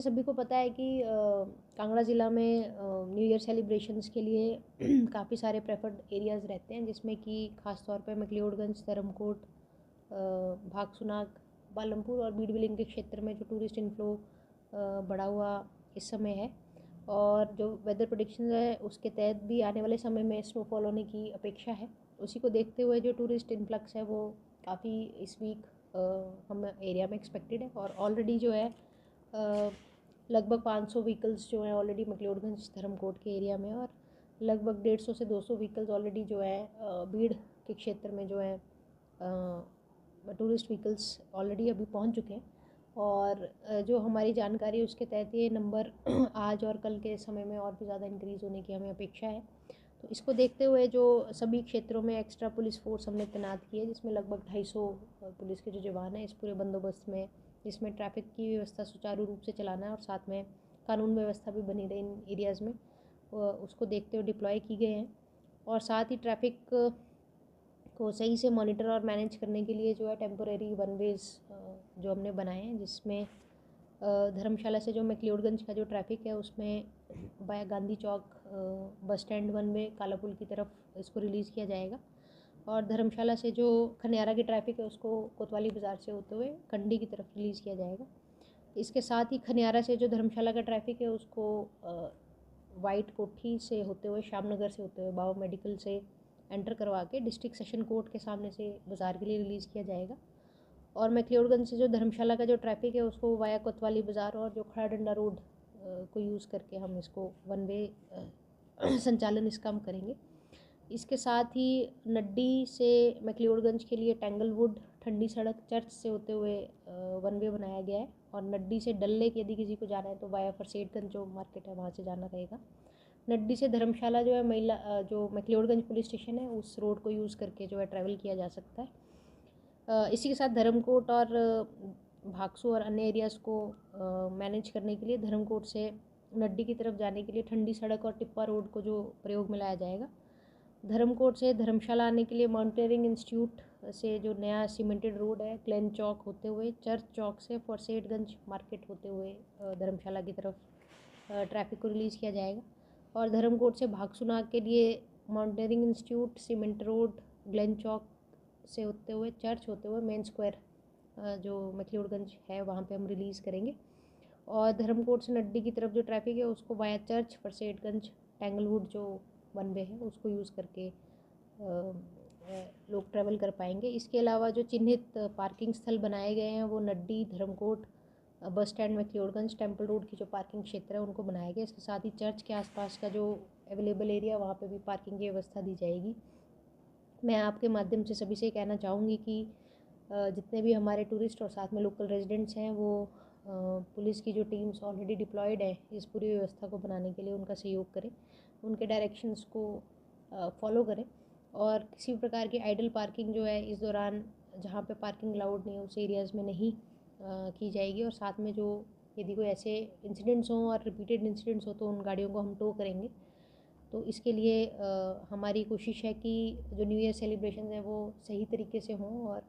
सभी को पता है कि कांगड़ा ज़िला में न्यू ईयर सेलिब्रेशंस के लिए काफ़ी सारे प्रेफर्ड एरियाज़ रहते हैं, जिसमें कि ख़ास तौर पे मैक्लियोडगंज, धर्मकोट, भागसुनाग, पालमपुर और बीड बिलिंग के क्षेत्र में जो टूरिस्ट इनफ्लो बढ़ा हुआ इस समय है। और जो वेदर प्रेडिक्शन है उसके तहत भी आने वाले समय में स्नोफॉल होने की अपेक्षा है। उसी को देखते हुए जो टूरिस्ट इनफ्लक्स है वो काफ़ी इस वीक हम एरिया में एक्सपेक्टेड है। और ऑलरेडी जो है लगभग 500 व्हीकल्स जो हैं ऑलरेडी मैक्लियोडगंज धर्मकोट के एरिया में, और लगभग 150 से 200 व्हीकल्स ऑलरेडी जो है भीड़ के क्षेत्र में जो है टूरिस्ट व्हीकल्स ऑलरेडी अभी पहुंच चुके हैं। और जो हमारी जानकारी उसके तहत ये नंबर आज और कल के समय में और भी ज़्यादा इंक्रीज़ होने की हमें अपेक्षा है। तो इसको देखते हुए जो सभी क्षेत्रों में एक्स्ट्रा पुलिस फोर्स हमने तैनात की है, जिसमें लगभग 250 पुलिस के जो जवान हैं इस पूरे बंदोबस्त में, जिसमें ट्रैफिक की व्यवस्था सुचारू रूप से चलाना है और साथ में कानून व्यवस्था भी बनी रहे इन एरियाज़ में, उसको देखते हुए डिप्लॉय की गए हैं। और साथ ही ट्रैफिक को सही से मॉनिटर और मैनेज करने के लिए जो है टेम्पोरेरी वन वेज़ जो हमने बनाए हैं, जिसमें धर्मशाला से जो मैक्लियोडगंज का जो ट्रैफिक है उसमें बाया गांधी चौक bus stand one way Kalapul की तरफ इसको रिलीज़ किया जाएगा। और धर्मशाला से जो खनियारा की ट्रैफिक है उसको कोतवाली बाज़ार से होते हुए कंडी की तरफ रिलीज़ किया जाएगा। इसके साथ ही खनियारा से जो धर्मशाला का ट्रैफिक है उसको वाइट कोठी से होते हुए, श्यामनगर से होते हुए, बाबा मेडिकल से एंटर करवा के डिस्ट्रिक्ट सेशन कोर्ट के सामने से बाज़ार के लिए रिलीज़ किया जाएगा। और मैक्लियोडगंज से जो धर्मशाला का जो ट्रैफिक है उसको वाया कोतवाली बाज़ार और जो खड़ा डंडा रोड को यूज़ करके हम इसको वन वे संचालन इसका हम करेंगे। इसके साथ ही नड्डी से मैक्लियोडगंज के लिए टेंगलवुड ठंडी सड़क चर्च से होते हुए वन वे बनाया गया है। और नड्डी से डल लेक यदि किसी को जाना है तो वाया फरसेटगंज जो मार्केट है वहाँ से जाना रहेगा। नड्डी से धर्मशाला जो है महिला जो मैक्लियोडगंज पुलिस स्टेशन है उस रोड को यूज़ करके जो है ट्रैवल किया जा सकता है। इसी के साथ धर्मकोट और भागसू और अन्य एरियाज़ को मैनेज करने के लिए धर्मकोट से नड्डी की तरफ जाने के लिए ठंडी सड़क और टिप्पा रोड को जो प्रयोग में लाया जाएगा। धर्मकोट से धर्मशाला आने के लिए माउंटेनियरिंग इंस्टीट्यूट से जो नया सीमेंटेड रोड है क्लेन चौक होते हुए चर्च चौक से फॉरसेटगंज मार्केट होते हुए धर्मशाला की तरफ ट्रैफिक को रिलीज़ किया जाएगा। और धर्मकोट से भागसुनाग के लिए mountaineering institute cement road Glen Chowk से होते हुए चर्च होते हुए मेन स्क्वायर जो मैक्लियोडगंज है वहाँ पे हम रिलीज़ करेंगे। और धर्मकोट से नड्डी की तरफ जो ट्रैफिक है उसको वाया चर्च फरसेटगंज टेंगलवुड जो वन वे है उसको यूज़ करके लोग ट्रैवल कर पाएंगे। इसके अलावा जो चिन्हित पार्किंग स्थल बनाए गए हैं वो Naddi, Dharamkot, bus stand, McLeodganj, temple road की जो पार्किंग क्षेत्र है उनको बनाया गया। इसके साथ ही चर्च के आसपास का जो अवेलेबल एरिया वहाँ पे भी पार्किंग की व्यवस्था दी जाएगी। मैं आपके माध्यम से सभी से कहना चाहूँगी कि जितने भी हमारे टूरिस्ट और साथ में लोकल रेजिडेंट्स हैं वो पुलिस की जो टीम्स ऑलरेडी डिप्लॉयड है इस पूरी व्यवस्था को बनाने के लिए उनका सहयोग करें, उनके डायरेक्शंस को फॉलो करें। और किसी भी प्रकार की आइडल पार्किंग जो है इस दौरान जहाँ पे पार्किंग अलाउड नहीं है उस एरियाज़ में नहीं की जाएगी। और साथ में जो यदि कोई ऐसे इंसिडेंट्स हों और रिपीटेड इंसिडेंट्स हो तो उन गाड़ियों को हम टो करेंगे। तो इसके लिए हमारी कोशिश है कि जो न्यू ईयर सेलिब्रेशन है वो सही तरीके से हों और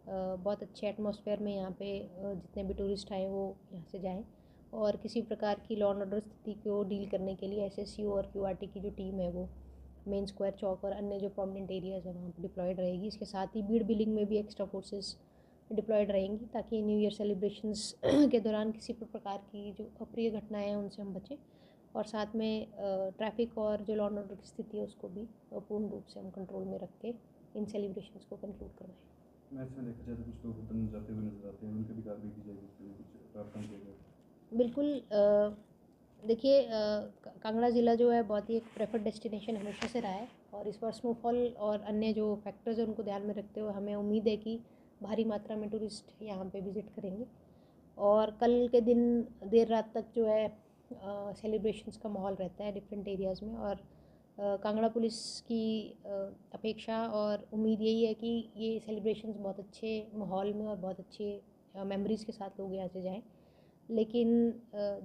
बहुत अच्छे एटमॉस्फेयर में यहाँ पे जितने भी टूरिस्ट आए वो यहाँ से जाएं। और किसी प्रकार की लॉ एंड ऑर्डर स्थिति को डील करने के लिए एसएसयू और क्यूआरटी की जो टीम है वो मेन स्क्वायर चौक और अन्य जो प्रोमिनेंट एरियाज़ है वहाँ पर डिप्लॉयड रहेगी। इसके साथ ही बीड बिलिंग में भी एक्स्ट्रा फोर्सेस डिप्लॉयड रहेंगी ताकि न्यू ईयर सेलिब्रेशंस के दौरान किसी भी प्रकार की जो अप्रिय घटनाएं हैं उनसे हम बचें। और साथ में ट्रैफिक और जो लॉ एंड ऑर्डर की स्थिति है उसको भी पूर्ण रूप से हम कंट्रोल में रख के इन सेलिब्रेशंस को कंक्लूड करवाएं। मैच में देखा जाए तो कुछ लोग बंद जाते हुए नजर आते हैं, उनकी भी कार्रवाई की जाएगी, इसके लिए कुछ प्रावधान किया जाएगा? बिल्कुल। देखिए कांगड़ा ज़िला जो है बहुत ही एक प्रेफर्ड डेस्टिनेशन हमेशा से रहा है और इस बार स्नोफॉल और अन्य जो फैक्टर्स हैं उनको ध्यान में रखते हुए हमें उम्मीद है कि भारी मात्रा में टूरिस्ट यहाँ पे विज़िट करेंगे। और कल के दिन देर रात तक जो है सेलिब्रेशंस का माहौल रहता है डिफरेंट एरियाज़ में। और कांगड़ा पुलिस की अपेक्षा और उम्मीद यही है कि ये सेलिब्रेशंस बहुत अच्छे माहौल में और बहुत अच्छे मेमोरीज़ के साथ लोग यहाँ से जाएं। लेकिन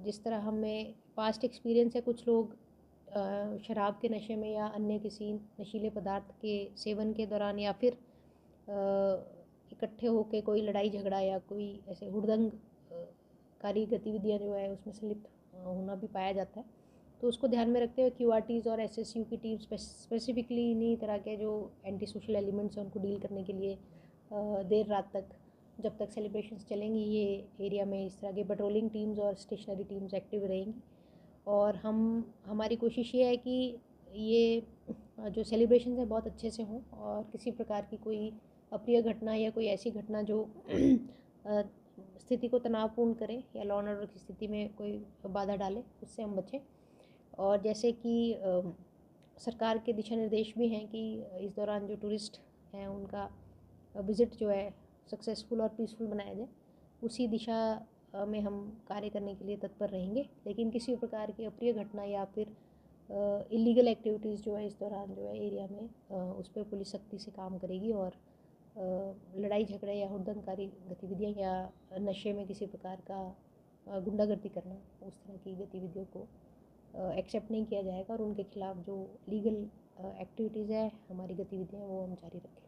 जिस तरह हमें पास्ट एक्सपीरियंस है, कुछ लोग शराब के नशे में या अन्य किसी नशीले पदार्थ के सेवन के दौरान या फिर इकट्ठे होकर कोई लड़ाई झगड़ा या कोई ऐसे हुड़दंग कारी गतिविधियाँ जो है उसमें संलिप्त होना भी पाया जाता है। तो उसको ध्यान में रखते हुए QRTs और SSU की टीम स्पेसिफिकली इन्हीं तरह के जो एंटी सोशल एलिमेंट्स हैं उनको डील करने के लिए देर रात तक, जब तक सेलिब्रेशंस चलेंगी, ये एरिया में इस तरह की पेट्रोलिंग टीम्स और स्टेशनरी टीम्स एक्टिव रहेंगी। और हमारी कोशिश ये है कि ये जो सेलिब्रेशंस हैं बहुत अच्छे से हों और किसी प्रकार की कोई अप्रिय घटना या कोई ऐसी घटना जो स्थिति को तनावपूर्ण करे या लॉ एंड ऑर्डर की स्थिति में कोई बाधा डाले, उससे हम बचें। और जैसे कि सरकार के दिशा निर्देश भी हैं कि इस दौरान जो टूरिस्ट हैं उनका विज़िट जो है सक्सेसफुल और पीसफुल बनाया जाए, उसी दिशा में हम कार्य करने के लिए तत्पर रहेंगे। लेकिन किसी प्रकार की अप्रिय घटना या फिर इलीगल एक्टिविटीज़ जो है इस दौरान जो है एरिया में उस पर पुलिस सख्ती से काम करेगी और लड़ाई झगड़े या हुड़दंगकारी गतिविधियाँ या नशे में किसी प्रकार का गुंडागर्दी करना, उस तरह की गतिविधियों को एक्सेप्ट नहीं किया जाएगा और उनके खिलाफ जो लीगल एक्टिविटीज़ है, हमारी गतिविधियाँ वो हम जारी रखेंगे।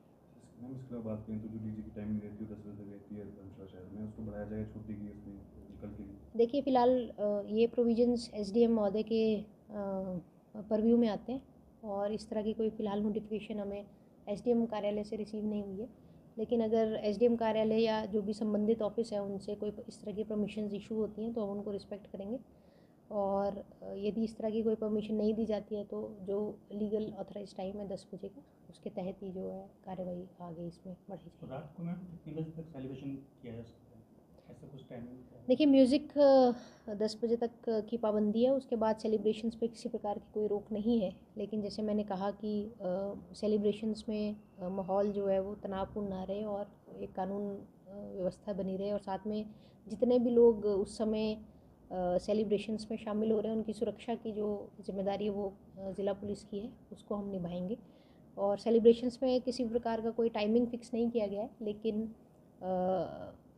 मैम इसके अलावा बात करें तो जो डीजे की टाइमिंग रहती है 10 बजे तक रहती है धर्मशाला शहर में, उसको बढ़ाया जाएगा छुट्टी की उसमें कल के लिए? देखिए फ़िलहाल ये प्रोविजंस SDM महोदय के परव्यू में आते हैं और इस तरह की कोई फ़िलहाल नोटिफिकेशन हमें SDM कार्यालय से रिसीव नहीं हुई है। लेकिन अगर SDM कार्यालय या जो भी संबंधित ऑफिस है उनसे कोई इस तरह की परमिशंस इशू होती हैं तो हम उनको रिस्पेक्ट करेंगे। और यदि इस तरह की कोई परमिशन नहीं दी जाती है तो जो लीगल ऑथराइज टाइम है 10 बजे का, उसके तहत ही जो है कार्रवाई आगे इसमें बढ़ाई जाएगी। रात को मैम कितने बजे तक सेलिब्रेशन किया जा सकता है, ऐसा कुछ टाइमिंग? देखिए म्यूज़िक 10 बजे तक की पाबंदी है, उसके बाद सेलिब्रेशंस पे किसी प्रकार की कोई रोक नहीं है। लेकिन जैसे मैंने कहा कि सेलिब्रेशंस में माहौल जो है वो तनावपूर्ण ना रहे और एक कानून व्यवस्था बनी रहे, और साथ में जितने भी लोग उस समय सेलिब्रेशंस में शामिल हो रहे हैं उनकी सुरक्षा की जो जिम्मेदारी है वो ज़िला पुलिस की है, उसको हम निभाएंगे। और सेलिब्रेशंस में किसी प्रकार का कोई टाइमिंग फ़िक्स नहीं किया गया है, लेकिन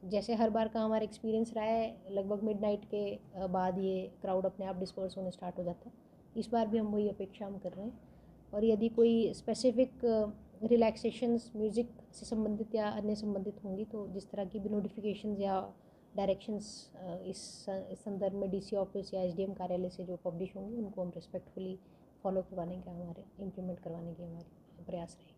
जैसे हर बार का हमारा एक्सपीरियंस रहा है, लगभग मिडनाइट के बाद ये क्राउड अपने आप डिस्पर्स होने स्टार्ट हो जाता है। इस बार भी हम वही अपेक्षा हम कर रहे हैं। और यदि कोई स्पेसिफिक रिलैक्सेशंस म्यूज़िक से संबंधित या अन्य संबंधित होंगी तो जिस तरह की भी नोटिफिकेशंस या डायरेक्शंस इस संदर्भ में DC ऑफिस या SDM कार्यालय से जो पब्लिश होंगी उनको हम रिस्पेक्टफुली फॉलो करवाने का, हमारे इम्प्लीमेंट करवाने के हमारे प्रयास रहेंगे।